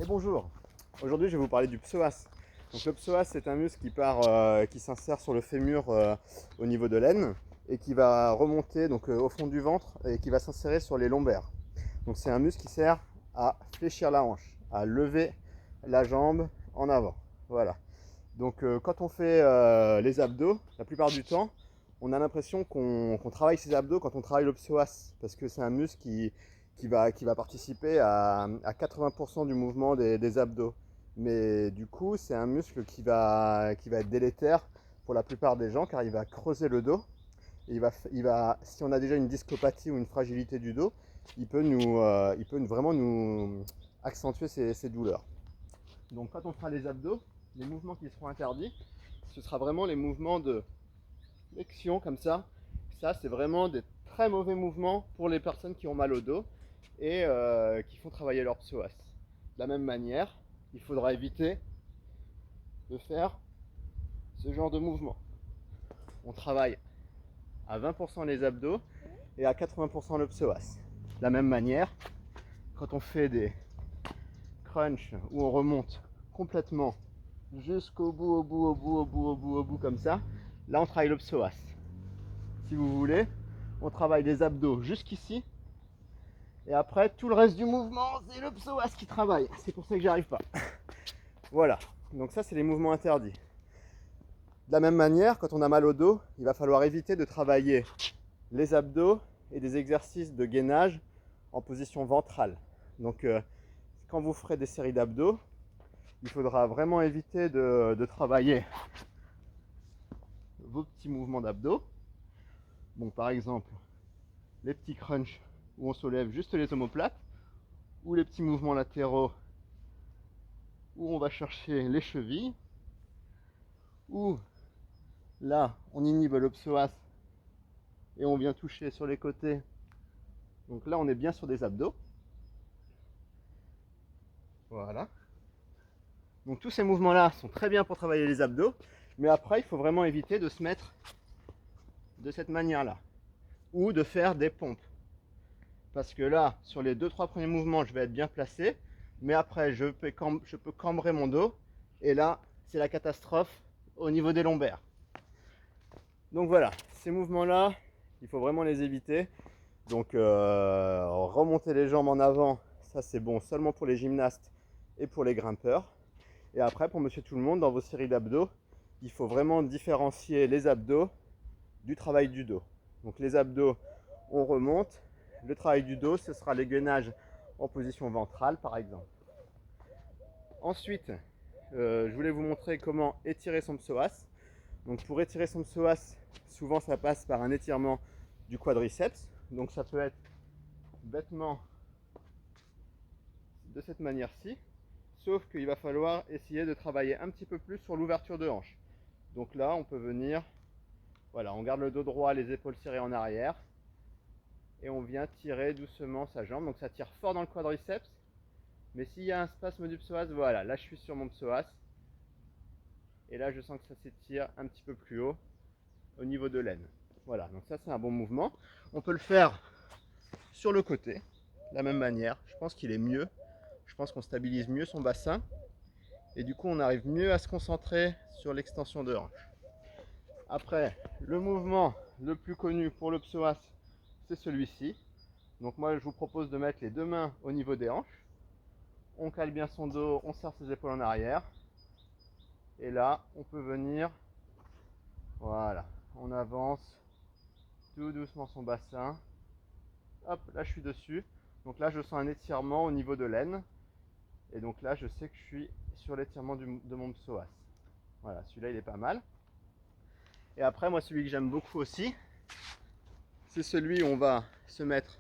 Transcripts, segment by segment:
Et bonjour, aujourd'hui je vais vous parler du psoas. Donc le psoas c'est un muscle qui s'insère sur le fémur au niveau de l'aine et qui va remonter au fond du ventre et qui va s'insérer sur les lombaires. Donc c'est un muscle qui sert à fléchir la hanche, à lever la jambe en avant. Voilà. Donc quand on fait les abdos, la plupart du temps, on a l'impression qu'on travaille ses abdos quand on travaille le psoas, parce que c'est un muscle qui va participer à 80% du mouvement des abdos. Mais du coup, c'est un muscle qui va être délétère pour la plupart des gens, car il va creuser le dos. Et si on a déjà une discopathie ou une fragilité du dos, il peut vraiment nous accentuer ces douleurs. Donc quand on fera les abdos, les mouvements qui seront interdits, ce sera vraiment les mouvements de flexion comme ça. Ça, c'est vraiment des très mauvais mouvements pour les personnes qui ont mal au dos et qui font travailler leur psoas. De la même manière, il faudra éviter de faire ce genre de mouvement. On travaille à 20% les abdos et à 80% le psoas. De la même manière, quand on fait des crunchs où on remonte complètement jusqu'au bout, au bout, comme ça, là on travaille le psoas. Si vous voulez, on travaille les abdos jusqu'ici. Et après, tout le reste du mouvement, c'est le psoas qui travaille. C'est pour ça que j'y arrive pas. Voilà. Donc ça, c'est les mouvements interdits. De la même manière, quand on a mal au dos, il va falloir éviter de travailler les abdos et des exercices de gainage en position ventrale. Donc quand vous ferez des séries d'abdos, il faudra vraiment éviter de travailler vos petits mouvements d'abdos. Bon, par exemple, les petits crunchs où on soulève juste les omoplates, ou les petits mouvements latéraux où on va chercher les chevilles, ou là on inhibe le psoas et on vient toucher sur les côtés. Donc là on est bien sur des abdos. Voilà. Donc tous ces mouvements là sont très bien pour travailler les abdos, mais après il faut vraiment éviter de se mettre de cette manière là, ou de faire des pompes. Parce que là, sur les 2-3 premiers mouvements, je vais être bien placé, mais après je peux cambrer mon dos, et là c'est la catastrophe au niveau des lombaires. Donc voilà, ces mouvements-là, il faut vraiment les éviter. Donc remonter les jambes en avant, ça c'est bon seulement pour les gymnastes et pour les grimpeurs. Et après, pour monsieur tout le monde, dans vos séries d'abdos, il faut vraiment différencier les abdos du travail du dos. Donc les abdos, on remonte. Le travail du dos, ce sera les gainages en position ventrale, par exemple. Ensuite, je voulais vous montrer comment étirer son psoas. Donc pour étirer son psoas, souvent ça passe par un étirement du quadriceps. Donc ça peut être bêtement de cette manière-ci, sauf qu'il va falloir essayer de travailler un petit peu plus sur l'ouverture de hanche. Donc là, on peut venir, voilà, on garde le dos droit, les épaules serrées en arrière, et on vient tirer doucement sa jambe. Donc ça tire fort dans le quadriceps, mais s'il y a un spasme du psoas, voilà, là je suis sur mon psoas, et là je sens que ça s'étire un petit peu plus haut au niveau de l'aine. Voilà, donc ça c'est un bon mouvement. On peut le faire sur le côté, de la même manière. Je pense qu'il est mieux. Je pense qu'on stabilise mieux son bassin. Et du coup, on arrive mieux à se concentrer sur l'extension de hanche. Après, le mouvement le plus connu pour le psoas, c'est celui-ci. Donc moi, je vous propose de mettre les deux mains au niveau des hanches. On cale bien son dos, on serre ses épaules en arrière. Et là, on peut venir, voilà, on avance tout doucement son bassin. Hop, là je suis dessus. Donc là, je sens un étirement au niveau de l'aine. Et donc là, je sais que je suis sur l'étirement de mon psoas. Voilà, celui-là, il est pas mal. Et après, moi, celui que j'aime beaucoup aussi, c'est celui où on va se mettre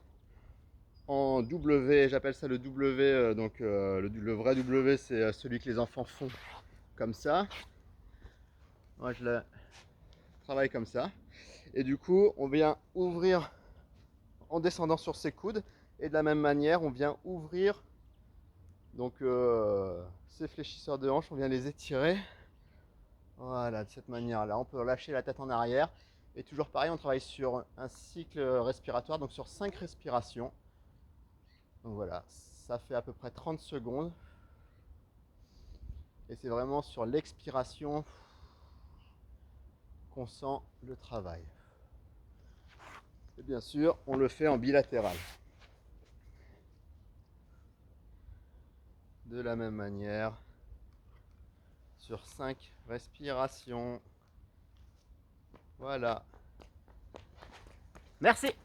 en W. J'appelle ça le W. Le vrai W, c'est celui que les enfants font comme ça. Moi, je le travaille comme ça. Et du coup, on vient ouvrir en descendant sur ses coudes. Et de la même manière, on vient ouvrir ces fléchisseurs de hanches, on vient les étirer. Voilà, de cette manière-là. On peut lâcher la tête en arrière. Et toujours pareil, on travaille sur un cycle respiratoire, donc sur 5 respirations. Donc voilà, ça fait à peu près 30 secondes. Et c'est vraiment sur l'expiration qu'on sent le travail. Et bien sûr, on le fait en bilatéral. De la même manière, sur 5 respirations. Voilà. Merci.